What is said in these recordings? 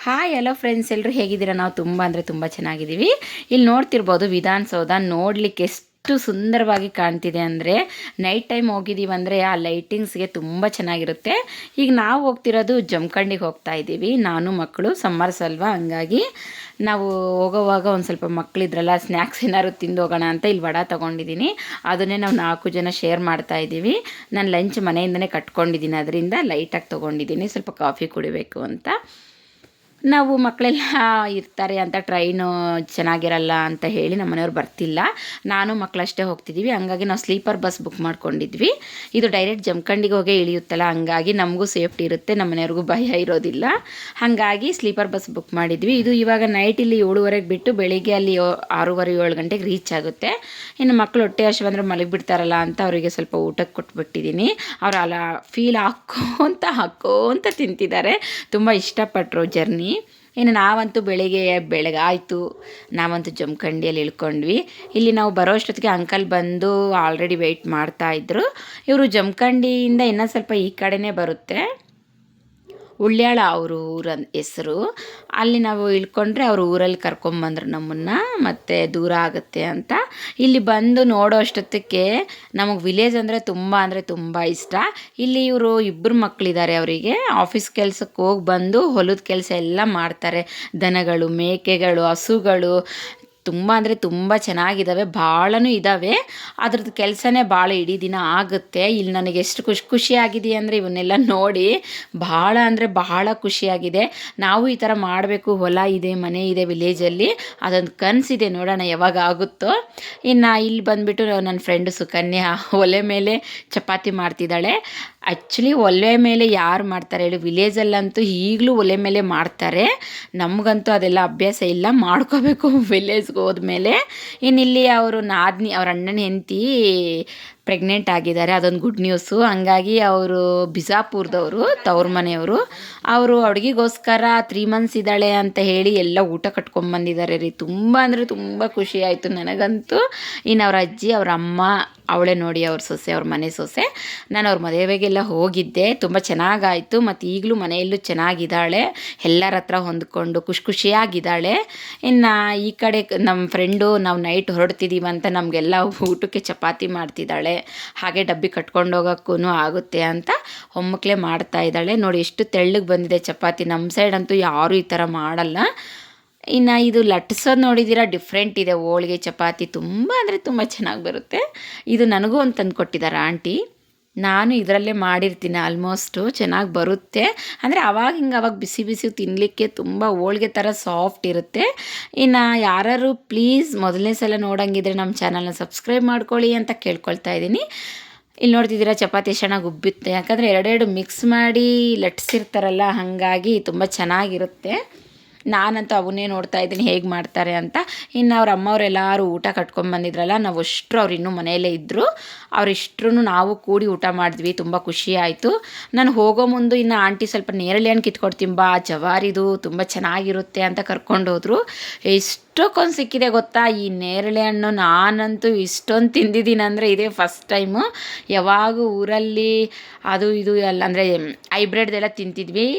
Hi hello friends, ಎಲ್ಲರೂ ಹೇಗಿದ್ದೀರಾ? ನಾವು ತುಂಬ ಅಂದರೆ ತುಂಬ ಚೆನ್ನಾಗಿದ್ದೀವಿ. ಇಲ್ಲಿ ನೋಡ್ತಿರ್ಬೋದು ವಿಧಾನಸೌಧ ನೋಡಲಿಕ್ಕೆ ಎಷ್ಟು ಸುಂದರವಾಗಿ ಕಾಣ್ತಿದೆ ಅಂದರೆ, ನೈಟ್ ಟೈಮ್ ಹೋಗಿದ್ದೀವಿ ಅಂದರೆ ಆ ಲೈಟಿಂಗ್ಸ್ಗೆ ತುಂಬ ಚೆನ್ನಾಗಿರುತ್ತೆ. ಈಗ ನಾವು ಹೋಗ್ತಿರೋದು ಜಮಖಂಡಿಗೆ ಹೋಗ್ತಾ ಇದ್ದೀವಿ, ನಾನು ಮಕ್ಕಳು. ಸಮ್ಮರ್ಸ್ ಅಲ್ವಾ, ಹಂಗಾಗಿ ನಾವು ಹೋಗೋವಾಗ ಒಂದು ಸ್ವಲ್ಪ ಮಕ್ಕಳಿದ್ರಲ್ಲ, ಸ್ನ್ಯಾಕ್ಸ್ ಏನಾದ್ರು ತಿಂದು ಹೋಗೋಣ ಅಂತ ಇಲ್ಲಿ ವಡ ತೊಗೊಂಡಿದ್ದೀನಿ. ಅದನ್ನೇ ನಾವು 4 ಜನ ಶೇರ್ ಮಾಡ್ತಾ ಇದ್ದೀವಿ. ನಾನು ಲಂಚ್ ಮನೆಯಿಂದನೇ ಕಟ್ಕೊಂಡಿದ್ದೀನಿ, ಅದರಿಂದ ಲೈಟಾಗಿ ತೊಗೊಂಡಿದ್ದೀನಿ, ಸ್ವಲ್ಪ ಕಾಫಿ ಕುಡಿಬೇಕು ಅಂತ. ನಾವು ಮಕ್ಕಳೆಲ್ಲ ಇರ್ತಾರೆ ಅಂತ ಟ್ರೈನು ಚೆನ್ನಾಗಿರಲ್ಲ ಅಂತ ಹೇಳಿ ನಮ್ಮ ಮನೆಯವ್ರು ಬರ್ತಿಲ್ಲ, ನಾನು ಮಕ್ಕಳಷ್ಟೇ ಹೋಗ್ತಿದ್ದೀವಿ. ಹಂಗಾಗಿ ನಾವು ಸ್ಲೀಪರ್ ಬಸ್ ಬುಕ್ ಮಾಡ್ಕೊಂಡಿದ್ವಿ. ಇದು ಡೈರೆಕ್ಟ್ ಜಮಖಂಡಿಗೆ ಹೋಗೇ ಇಳಿಯುತ್ತಲ್ಲ, ಹಂಗಾಗಿ ನಮಗೂ ಸೇಫ್ಟಿ ಇರುತ್ತೆ, ನಮ್ಮ ಮನೆಯವ್ರಿಗೂ ಭಯ ಇರೋದಿಲ್ಲ. ಹಾಗಾಗಿ ಸ್ಲೀಪರ್ ಬಸ್ ಬುಕ್ ಮಾಡಿದ್ವಿ. ಇದು ಇವಾಗ ನೈಟ್ ಇಲ್ಲಿ 7:30ಗೆ ಬಿಟ್ಟು ಬೆಳಿಗ್ಗೆ ಅಲ್ಲಿ 6:30 7 ಗಂಟೆಗೆ ರೀಚ್ ಆಗುತ್ತೆ. ಇನ್ನು ಮಕ್ಕಳು ಹೊಟ್ಟೆ ಹಸಿವು ಅಂದರೆ ಮಲಗಿಬಿಡ್ತಾರಲ್ಲ ಅಂತ ಅವರಿಗೆ ಸ್ವಲ್ಪ ಊಟಕ್ಕೆ ಕೊಟ್ಬಿಟ್ಟಿದ್ದೀನಿ. ಅವ್ರು ಅಲ್ಲ ಫೀಲ್ ಹಾಕ್ಕೋಂತ ತಿಂತಿದ್ದಾರೆ, ತುಂಬ ಇಷ್ಟಪಟ್ಟರು ಜರ್ನಿ. ಇನ್ನು ನಾವಂತೂ ಬೆಳಗಾಯಿತು, ನಾವಂತೂ ಜಮಖಂಡಿಯಲ್ಲಿ ಇಳ್ಕೊಂಡ್ವಿ. ಇಲ್ಲಿ ನಾವು ಬರೋ ಅಷ್ಟೊತ್ತಿಗೆ ಅಂಕಲ್ ಬಂದು ಆಲ್ರೆಡಿ ವೆಯ್ಟ್ ಮಾಡ್ತಾಯಿದ್ರು. ಇವರು ಜಮಖಂಡಿಯಿಂದ ಇನ್ನೂ ಸ್ವಲ್ಪ ಈ ಕಡೆನೇ ಬರುತ್ತೆ, ಉಳ್ಯಾಳ ಅವರು ಊರ ಹೆಸರು. ಅಲ್ಲಿ ನಾವು ಇಳ್ಕೊಂಡ್ರೆ ಅವರು ಊರಲ್ಲಿ ಕರ್ಕೊಂಬಂದ್ರು ನಮ್ಮನ್ನು, ಮತ್ತು ದೂರ ಆಗುತ್ತೆ ಅಂತ. ಇಲ್ಲಿ ಬಂದು ನೋಡೋ ಅಷ್ಟೊತ್ತಿಗೆ ನಮಗೆ ವಿಲೇಜ್ ಅಂದರೆ ತುಂಬ ಇಷ್ಟ. ಇಲ್ಲಿ ಇವರು 2 ಮಕ್ಕಳಿದ್ದಾರೆ, ಅವರಿಗೆ ಆಫೀಸ್ ಕೆಲಸಕ್ಕೆ ಹೋಗಿ ಬಂದು ಹೊಲದ ಕೆಲಸ ಎಲ್ಲ ಮಾಡ್ತಾರೆ. ದನಗಳು, ಮೇಕೆಗಳು, ಹಸುಗಳು ತುಂಬ ಚೆನ್ನಾಗಿದ್ದಾವೆ, ಭಾಳನೂ ಇದ್ದಾವೆ. ಅದ್ರದ್ದು ಕೆಲಸನೇ ಭಾಳ ಇಡೀ ದಿನ ಆಗುತ್ತೆ. ಇಲ್ಲಿ ನನಗೆ ಎಷ್ಟು ಖುಷಿಯಾಗಿದೆ ಅಂದರೆ ಇವನ್ನೆಲ್ಲ ನೋಡಿ ಬಹಳ ಖುಷಿಯಾಗಿದೆ. ನಾವು ಈ ಥರ ಮಾಡಬೇಕು, ಹೊಲ ಇದೆ, ಮನೆ ಇದೆ ವಿಲೇಜಲ್ಲಿ, ಅದೊಂದು ಕನಸಿದೆ, ನೋಡೋಣ ಯಾವಾಗ ಆಗುತ್ತೋ. ಇನ್ನು ಇಲ್ಲಿ ಬಂದುಬಿಟ್ಟು ನನ್ನ ಫ್ರೆಂಡು ಸುಕನ್ಯಾ ಒಲೆ ಮೇಲೆ ಚಪಾತಿ ಮಾಡ್ತಿದ್ದಾಳೆ. ಆ್ಯಕ್ಚುಲಿ ಒಲೆ ಮೇಲೆ ಯಾರು ಮಾಡ್ತಾರೆ ಹೇಳಿ? ವಿಲೇಜಲ್ಲಂತೂ ಈಗಲೂ ಒಲೆ ಮೇಲೆ ಮಾಡ್ತಾರೆ. ನಮಗಂತೂ ಅದೆಲ್ಲ ಅಭ್ಯಾಸ ಇಲ್ಲ, ಮಾಡ್ಕೋಬೇಕು ವಿಲೇಜ್ಗೆ ಹೋದ್ಮೇಲೆ. ಇನ್ನಿಲ್ಲಿ ಅವರು ನಾದಿನಿ, ಅವ್ರ ಅಣ್ಣನ ಹೆಂಡತಿ ಪ್ರೆಗ್ನೆಂಟ್ ಆಗಿದ್ದಾರೆ, ಅದೊಂದು ಗುಡ್ ನ್ಯೂಸು. ಹಂಗಾಗಿ ಅವರು ಬಿಜಾಪುರದವರು, ತವ್ರ ಮನೆಯವರು. ಅವರು ಅಡುಗೆಗೋಸ್ಕರ 3 months ಇದ್ದಾಳೆ ಅಂತ ಹೇಳಿ ಎಲ್ಲ ಊಟ ಕಟ್ಕೊಂಬಂದಿದ್ದಾರೆ ರೀ. ತುಂಬ ಖುಷಿ ಆಯಿತು ನನಗಂತೂ. ಇನ್ನು ಅವ್ರ ಅಜ್ಜಿ, ಅವ್ರ ಅಮ್ಮ, ಅವಳೇ ನೋಡಿ ಅವ್ರ ಸೊಸೆ, ಅವ್ರ ಮನೆ ಸೊಸೆ. ನಾನು ಅವ್ರ ಮದುವೆಗೆಲ್ಲ ಹೋಗಿದ್ದೆ, ತುಂಬ ಚೆನ್ನಾಗಾಯಿತು. ಮತ್ತು ಈಗಲೂ ಮನೆಯಲ್ಲೂ ಚೆನ್ನಾಗಿದ್ದಾಳೆ, ಎಲ್ಲರ ಹತ್ರ ಹೊಂದ್ಕೊಂಡು ಖುಷಿಯಾಗಿದ್ದಾಳೆ. ಇನ್ನು ಈ ಕಡೆ ನಮ್ಮ ಫ್ರೆಂಡು, ನಾವು ನೈಟ್ ಹೊರಡ್ತಿದ್ದೀವಿ ಅಂತ ನಮಗೆಲ್ಲ ಊಟಕ್ಕೆ ಚಪಾತಿ ಮಾಡ್ತಿದ್ದಾಳೆ. ಹಾಗೆ ಡಬ್ಬಿ ಕಟ್ಕೊಂಡು ಹೋಗೋಕ್ಕೂ ಆಗುತ್ತೆ ಅಂತ ಒಮ್ಮಕ್ಕಲೇ ಮಾಡ್ತಾ ಇದ್ದಾಳೆ. ನೋಡಿ ಎಷ್ಟು ತೆಳ್ಳಗೆ ಬಂದಿದೆ ಚಪಾತಿ. ನಮ್ಮ ಸೈಡ್ ಅಂತೂ ಯಾರೂ ಈ ಥರ ಮಾಡಲ್ಲ. ಇನ್ನು ಇದು ಲಟ್ಸೋದು ನೋಡಿದ್ದೀರಾ, ಡಿಫ್ರೆಂಟ್ ಇದೆ. ಹೋಳಿಗೆ ಚಪಾತಿ ತುಂಬ ಚೆನ್ನಾಗಿ ಬರುತ್ತೆ. ಇದು ನನಗೂ ಒಂದು ತಂದು ಕೊಟ್ಟಿದ್ದಾರೆ ಆಂಟಿ. ನಾನು ಇದರಲ್ಲೇ ಮಾಡಿರ್ತೀನಿ, ಆಲ್ಮೋಸ್ಟು ಚೆನ್ನಾಗಿ ಬರುತ್ತೆ. ಅಂದರೆ ಅವಾಗ ಬಿಸಿ ತಿನ್ನಲಿಕ್ಕೆ ತುಂಬ ಹೋಳಿಗೆ ಥರ ಸಾಫ್ಟ್ ಇರುತ್ತೆ. ಇನ್ನು ಯಾರು ಪ್ಲೀಸ್ ಮೊದಲನೇ ಸಲ ನೋಡೋಂಗಿದ್ರೆ ನಮ್ಮ ಚಾನಲ್ನ ಸಬ್ಸ್ಕ್ರೈಬ್ ಮಾಡ್ಕೊಳ್ಳಿ ಅಂತ ಕೇಳ್ಕೊಳ್ತಾ ಇದ್ದೀನಿ. ಇಲ್ಲಿ ನೋಡ್ತಿದ್ದೀರಾ ಚಪಾತಿ ಚೆನ್ನಾಗಿ ಉಬ್ಬುತ್ತೆ, ಯಾಕಂದರೆ 2 ಮಿಕ್ಸ್ ಮಾಡಿ ಲಟ್ಸಿರ್ತಾರಲ್ಲ, ಹಾಗಾಗಿ ತುಂಬ ಚೆನ್ನಾಗಿರುತ್ತೆ. ನಾನಂತೂ ಅವನ್ನೇ ನೋಡ್ತಾ ಇದ್ದೀನಿ ಹೇಗೆ ಮಾಡ್ತಾರೆ ಅಂತ. ಇನ್ನು ಅವ್ರ ಅಮ್ಮವರೆಲ್ಲರೂ ಊಟ ಕಟ್ಕೊಂಡ್ಬಂದಿದ್ರಲ್ಲ, ನಾವು ಅಷ್ಟರು ಅವ್ರು ಇನ್ನೂ ಮನೆಯಲ್ಲೇ ಇದ್ದರು. ಅವರಿಷ್ಟರೂ ನಾವು ಕೂಡಿ ಊಟ ಮಾಡಿದ್ವಿ, ತುಂಬ ಖುಷಿ ಆಯಿತು. ನಾನು ಹೋಗೋ ಮುಂದೆ ಇನ್ನು ಆಂಟಿ ಸ್ವಲ್ಪ ನೇರಳೆ ಹಣ್ಣು ಕಿತ್ಕೊಡ್ತೀನಿ ಬಾ, ಜವಾರಿದು ತುಂಬ ಚೆನ್ನಾಗಿರುತ್ತೆ ಅಂತ ಕರ್ಕೊಂಡು ಹೋದರು. ಎಷ್ಟೊಂದು ಸಿಕ್ಕಿದೆ ಗೊತ್ತಾ ಈ ನೇರಳೆ ಹಣ್ಣು. ನಾನಂತೂ ಇಷ್ಟೊಂದು ತಿಂದಿದ್ದೀನಿ ಅಂದರೆ ಇದೇ ಫಸ್ಟ್ ಟೈಮು. ಯಾವಾಗ ಊರಲ್ಲಿ ಅದು ಇದು ಎಲ್ಲ ಅಂದರೆ ಹೈಬ್ರಿಡ್ದೆಲ್ಲ ತಿಂತಿದ್ವಿ,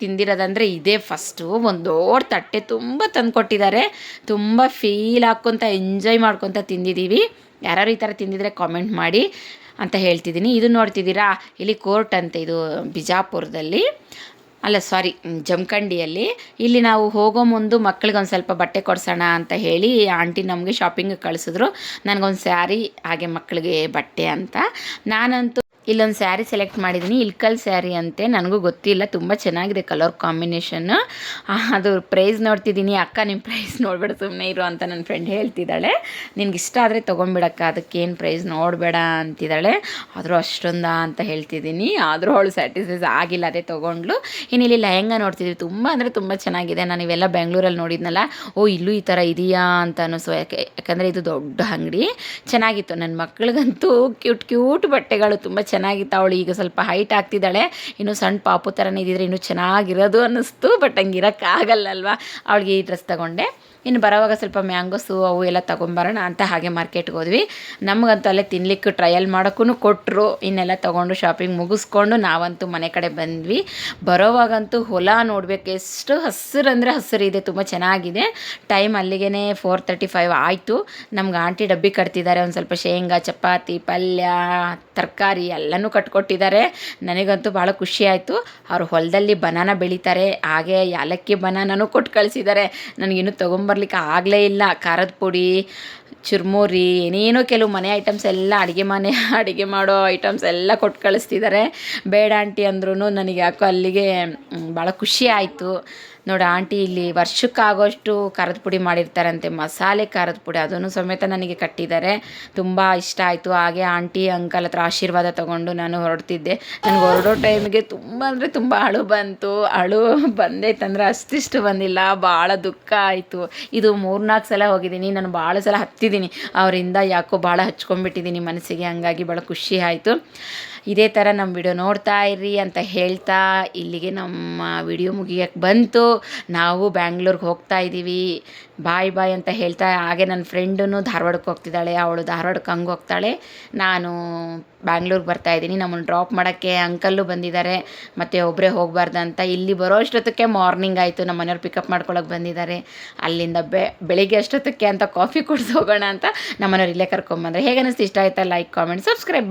ತಿಂದಿರೋದಂದರೆ ಇದೇ ಫಸ್ಟು. ಒಂದು ದೊಡ್ಡ ತಟ್ಟೆ ತುಂಬ ತಂದುಕೊಟ್ಟಿದ್ದಾರೆ, ತುಂಬ ಫೀಲ್ ಹಾಕ್ಕೊತ ಎಂಜಾಯ್ ಮಾಡ್ಕೊತ ತಿಂದಿದ್ದೀವಿ. ಯಾರು ಈ ಥರ ತಿಂದಿದ್ರೆ ಕಾಮೆಂಟ್ ಮಾಡಿ ಅಂತ ಹೇಳ್ತಿದ್ದೀನಿ. ಇದು ನೋಡ್ತಿದ್ದೀರಾ, ಇಲ್ಲಿ ಕೋರ್ಟ್ ಅಂತ, ಇದು ಬಿಜಾಪುರದಲ್ಲಿ ಅಲ್ಲ ಸಾರಿ ಜಮಖಂಡಿಯಲ್ಲಿ. ಇಲ್ಲಿ ನಾವು ಹೋಗೋ ಮುಂದೆ ಮಕ್ಕಳಿಗೆ ಒಂದು ಸ್ವಲ್ಪ ಬಟ್ಟೆ ಕೊಡ್ಸೋಣ ಅಂತ ಹೇಳಿ ಆಂಟಿ ನಮಗೆ ಶಾಪಿಂಗ್ ಕಳಿಸಿದ್ರು. ನನಗೊಂದು ಸ್ಯಾರಿ, ಹಾಗೆ ಮಕ್ಕಳಿಗೆ ಬಟ್ಟೆ ಅಂತ. ನಾನಂತೂ ಇಲ್ಲೊಂದು ಸ್ಯಾರಿ ಸೆಲೆಕ್ಟ್ ಮಾಡಿದ್ದೀನಿ, ಇಲ್ಕಲ್ ಸ್ಯಾರಿ ಅಂತೆ, ನನಗೂ ಗೊತ್ತಿಲ್ಲ, ತುಂಬ ಚೆನ್ನಾಗಿದೆ ಕಲರ್ ಕಾಂಬಿನೇಷನ್ನು. ಅದು ಪ್ರೈಸ್ ನೋಡ್ತಿದ್ದೀನಿ. ಅಕ್ಕ ನಿಮ್ಮ ಪ್ರೈಸ್ ನೋಡಬೇಡ, ಸುಮ್ಮನೆ ಇರು ಅಂತ ನನ್ನ ಫ್ರೆಂಡ್ ಹೇಳ್ತಿದ್ದಾಳೆ. ನಿನ್ಗೆ ಇಷ್ಟ ಆದರೆ ತೊಗೊಂಬಿಡಕ್ಕ, ಅದಕ್ಕೇನು ಪ್ರೈಸ್ ನೋಡಬೇಡ ಅಂತಿದ್ದಾಳೆ. ಆದರೂ ಅಷ್ಟೊಂದ ಅಂತ ಹೇಳ್ತಿದ್ದೀನಿ, ಆದರೂ ಅವಳು ಸ್ಯಾಟಿಸ್ಫೈಸ್ ಆಗಿಲ್ಲ, ಅದೇ ತೊಗೊಂಡ್ಲು. ಇನ್ನು ಇಲ್ಲಿ ಲೆಹಂಗಾ ನೋಡ್ತಿದ್ದೀವಿ, ತುಂಬ ಚೆನ್ನಾಗಿದೆ. ನಾನು ಇವೆಲ್ಲ ಬೆಂಗಳೂರಲ್ಲಿ ನೋಡಿದ್ನಲ್ಲ, ಇಲ್ಲೂ ಈ ಥರ ಇದೆಯಾ ಅಂತ ಅನ್ನಿಸು. ಯಾಕಂದರೆ ಇದು ದೊಡ್ಡ ಅಂಗಡಿ, ಚೆನ್ನಾಗಿತ್ತು. ನನ್ನ ಮಕ್ಕಳಿಗಂತೂ ಕ್ಯೂಟ್ ಬಟ್ಟೆಗಳು ತುಂಬ ಚೆನ್ನಾಗಿತ್ತು. ಅವಳು ಈಗ ಸ್ವಲ್ಪ ಹೈಟ್ ಆಗ್ತಿದ್ದಾಳೆ, ಇನ್ನೂ ಸಣ್ಣ ಪಾಪು ಥರನೇ ಇದ್ದಿದ್ರೆ ಇನ್ನೂ ಚೆನ್ನಾಗಿರೋದು ಅನ್ನಿಸ್ತು. ಬಟ್ ಹಂಗೆ ಇರೋಕ್ಕಾಗಲ್ಲಲ್ವ, ಅವಳಿಗೆ ಈ ಡ್ರೆಸ್ ತಗೊಂಡೆ. ಇನ್ನು ಬರೋವಾಗ ಸ್ವಲ್ಪ ಮ್ಯಾಂಗೋಸು ಅವು ಎಲ್ಲ ತೊಗೊಂಬರೋಣ ಅಂತ ಹಾಗೆ ಮಾರ್ಕೆಟ್ಗೆ ಹೋದ್ವಿ. ನಮಗಂತೂ ಅಲ್ಲೇ ತಿನ್ಲಿಕ್ಕೆ ಟ್ರಯಲ್ ಮಾಡೋಕ್ಕೂ ಕೊಟ್ಟರು. ಇನ್ನೆಲ್ಲ ತೊಗೊಂಡು ಶಾಪಿಂಗ್ ಮುಗಿಸ್ಕೊಂಡು ನಾವಂತೂ ಮನೆ ಕಡೆ ಬಂದ್ವಿ. ಬರೋವಾಗಂತೂ ಹೊಲ ನೋಡಬೇಕು, ಎಷ್ಟು ಹಸಿರು ಅಂದರೆ ಹಸಿರಿದೆ, ತುಂಬ ಚೆನ್ನಾಗಿದೆ. ಟೈಮ್ ಅಲ್ಲಿಗೆ 4:35 ಆಯಿತು. ನಮ್ಗೆ ಆಂಟಿ ಡಬ್ಬಿ ಕಟ್ತಿದ್ದಾರೆ, ಒಂದು ಸ್ವಲ್ಪ ಶೇಂಗಾ, ಚಪಾತಿ, ಪಲ್ಯ, ತರಕಾರಿ ಎಲ್ಲನೂ ಕಟ್ಕೊಟ್ಟಿದ್ದಾರೆ. ನನಗಂತೂ ಭಾಳ ಖುಷಿ ಆಯಿತು. ಅವರು ಹೊಲದಲ್ಲಿ ಬನಾನ ಬೆಳೀತಾರೆ, ಹಾಗೆ ಯಾಲಕ್ಕಿ ಬನಾನೂ ಕೊಟ್ಟು ಕಳಿಸಿದ್ದಾರೆ. ನನಗಿನ್ನೂ ತೊಗೊಂಬರ್ಲಿಕ್ಕೆ ಆಗಲೇ ಇಲ್ಲ. ಖಾರದ ಪುಡಿ, ಚುರ್ಮುರಿ, ಏನೇನೋ ಕೆಲವು ಮನೆ ಐಟಮ್ಸ್ ಎಲ್ಲ ಅಡುಗೆ ಮಾಡೋ ಐಟಮ್ಸ್ ಎಲ್ಲ ಕೊಟ್ಟು ಕಳಿಸ್ತಿದ್ದಾರೆ. ಬೇಡ ಆಂಟಿ ಅಂದ್ರೂ ನನಗೆ ಯಾಕೋ ಅಲ್ಲಿಗೆ ಭಾಳ ಖುಷಿ ಆಯಿತು. ನೋಡಿ ಆಂಟಿ ಇಲ್ಲಿ ವರ್ಷಕ್ಕಾಗೋಷ್ಟು ಖಾರದ ಪುಡಿ ಮಾಡಿರ್ತಾರಂತೆ, ಮಸಾಲೆ ಖಾರದ ಪುಡಿ, ಅದನ್ನು ಸಮೇತ ನನಗೆ ಕಟ್ಟಿದ್ದಾರೆ. ತುಂಬ ಇಷ್ಟ ಆಯಿತು. ಹಾಗೆ ಆಂಟಿ ಅಂಕಲ್ ಹತ್ರ ಆಶೀರ್ವಾದ ತೊಗೊಂಡು ನಾನು ಹೊರಡ್ತಿದ್ದೆ. ನನಗೆ ಹೊರಡೋ ಟೈಮಿಗೆ ತುಂಬ ಅಂದರೆ ತುಂಬ ಅಳು ಬಂತು. ಅಳು ಬಂದೈತಂದ್ರೆ ಅಷ್ಟಿಷ್ಟು ಬಂದಿಲ್ಲ, ಭಾಳ ದುಃಖ ಆಯಿತು. ಇದು 3-4 ಸಲ ಹೋಗಿದ್ದೀನಿ, ನಾನು ಭಾಳ ಸಲ ಹತ್ತಿದ್ದೀನಿ. ಅವರಿಂದ ಯಾಕೋ ಭಾಳ ಹಚ್ಕೊಂಡ್ಬಿಟ್ಟಿದ್ದೀನಿ ಮನಸ್ಸಿಗೆ, ಹಂಗಾಗಿ ಭಾಳ ಖುಷಿ ಆಯಿತು. ಇದೇ ಥರ ನಮ್ಮ ವಿಡಿಯೋ ನೋಡ್ತಾ ಇರ್ರಿ ಅಂತ ಹೇಳ್ತಾ ಇಲ್ಲಿಗೆ ನಮ್ಮ ವಿಡಿಯೋ ಮುಗಿಯೋಕ್ಕೆ ಬಂತು. ನಾವು ಬ್ಯಾಂಗ್ಳೂರ್ಗೆ ಹೋಗ್ತಾ ಇದ್ದೀವಿ. ಬಾಯ್ ಬಾಯ್ ಅಂತ ಹೇಳ್ತಾ, ಹಾಗೆ ನನ್ನ ಫ್ರೆಂಡೂ ಧಾರವಾಡಕ್ಕೆ ಹೋಗ್ತಿದ್ದಾಳೆ. ಅವಳು ಧಾರವಾಡಕ್ಕೆ ಹಂಗೆ ಹೋಗ್ತಾಳೆ, ನಾನು ಬ್ಯಾಂಗ್ಳೂರ್ಗೆ ಬರ್ತಾಯಿದ್ದೀನಿ. ನಮ್ಮನ್ನು ಡ್ರಾಪ್ ಮಾಡೋಕ್ಕೆ ಅಂಕಲ್ಲು ಬಂದಿದ್ದಾರೆ. ಮತ್ತು ಒಬ್ಬರೇ ಹೋಗಬಾರ್ದಂತ ಇಲ್ಲಿ ಬರೋ ಅಷ್ಟೊತ್ತಕ್ಕೆ ಮಾರ್ನಿಂಗ್ ಆಯಿತು. ನಮ್ಮ ಮನೆಯವ್ರು ಪಿಕಪ್ ಮಾಡ್ಕೊಳಕ್ಕೆ ಬಂದಿದ್ದಾರೆ. ಅಲ್ಲಿಂದ ಬೆಳಿಗ್ಗೆ ಅಷ್ಟೊತ್ತಕ್ಕೆ ಅಂತ ಕಾಫಿ ಕುಡ್ದು ಹೋಗೋಣ ಅಂತ ನಮ್ಮ ಮನೆಯವ್ರು ಇಲ್ಲೇ ಕರ್ಕೊಂಬಂದರೆ. ಹೇಗೆ ಅನ್ನಿಸ್ತು, ಇಷ್ಟ ಆಯ್ತಾ? Like, comment, subscribe.